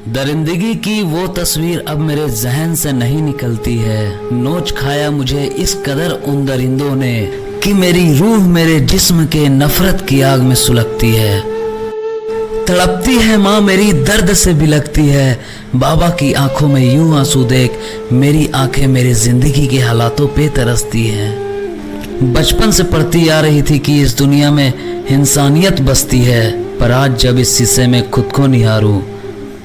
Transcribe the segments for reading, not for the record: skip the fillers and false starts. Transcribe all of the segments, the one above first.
दरिंदगी की वो तस्वीर अब मेरे जहन से नहीं निकलती है। नोच खाया मुझे इस कदर उन दरिंदों ने कि मेरी रूह मेरे जिस्म के नफरत की आग में सुलगती है। तड़पती है माँ मेरी दर्द से बिलखती है। बाबा की आंखों में यूं आंसू देख मेरी आंखें मेरी जिंदगी के हालातों पे तरसती हैं। बचपन से पढ़ती आ रही थी कि इस दुनिया में इंसानियत बसती है, पर आज जब इस शीशे में खुद को निहारूं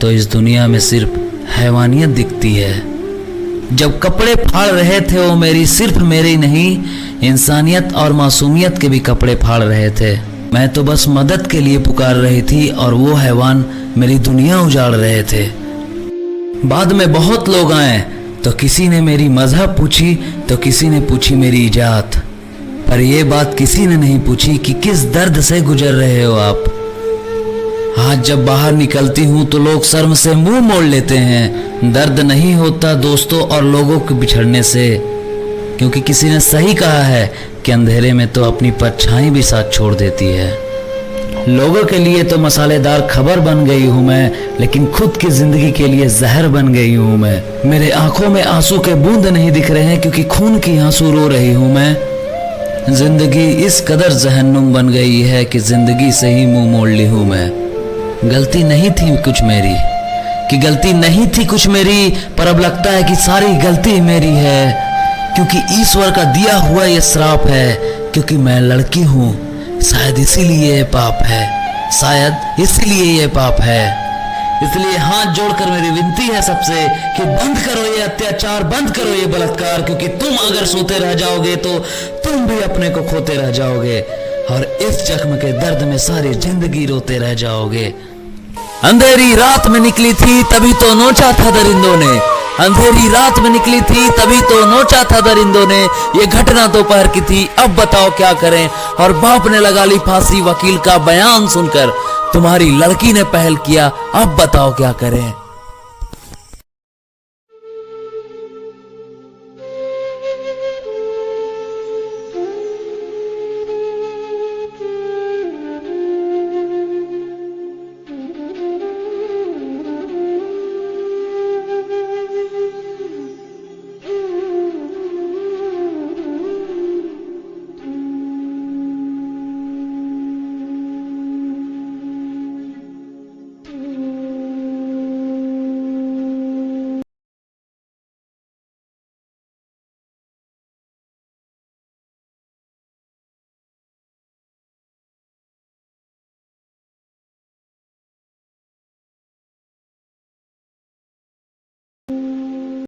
तो इस दुनिया में सिर्फ हैवानियत दिखती है। जब कपड़े फाड़ रहे थे वो मेरी सिर्फ मेरी नहीं, इंसानियत और मासूमियत के भी कपड़े फाड़ रहे थे। मैं तो बस मदद के लिए पुकार रही थी और वो हैवान मेरी दुनिया उजाड़ रहे थे। बाद में बहुत लोग आए तो किसी ने मेरी मजहब पूछी तो किसी ने पूछी मेरी इजात, पर ये बात किसी ने नहीं पूछी कि किस दर्द से गुजर रहे हो आप। आज जब बाहर निकलती हूँ तो लोग शर्म से मुंह मोड़ लेते हैं। दर्द नहीं होता दोस्तों और लोगों के बिछड़ने से, क्योंकि किसी ने सही कहा है कि अंधेरे में तो अपनी परछाई भी साथ छोड़ देती है। लोगों के लिए तो मसालेदार खबर बन गई हूँ मैं, लेकिन खुद की जिंदगी के लिए जहर बन गई हूँ मैं। मेरे आंखों में आंसू के बूंद नहीं दिख रहे हैं क्योंकि खून की आंसू रो रही हूँ मैं। जिंदगी इस कदर जहन्नुम बन गई है कि जिंदगी से ही मुंह मोड़ ली हूँ मैं। गलती नहीं थी कुछ मेरी कि गलती नहीं थी कुछ मेरी, पर अब लगता है कि सारी गलती मेरी है, क्योंकि ईश्वर का दिया हुआ ये श्राप है। क्योंकि मैं लड़की हूँ, शायद इसीलिए ये पाप है, शायद इसीलिए ये पाप है। इसलिए हाथ जोड़कर मेरी विनती है सबसे कि बंद करो ये अत्याचार, बंद करो ये बलात्कार, क्योंकि तुम अगर सोते रह जाओगे तो तुम भी अपने को खोते रह जाओगे और इस जख्म के दर्द में सारी जिंदगी रोते रह जाओगे। अंधेरी रात में निकली थी तभी तो नोचा था दरिंदों ने, अंधेरी रात में निकली थी तभी तो नोचा था दरिंदों ने। ये घटना दोपहर की थी, अब बताओ क्या करें। और बाप ने लगा ली फांसी वकील का बयान सुनकर, तुम्हारी लड़की ने पहल किया, अब बताओ क्या करें।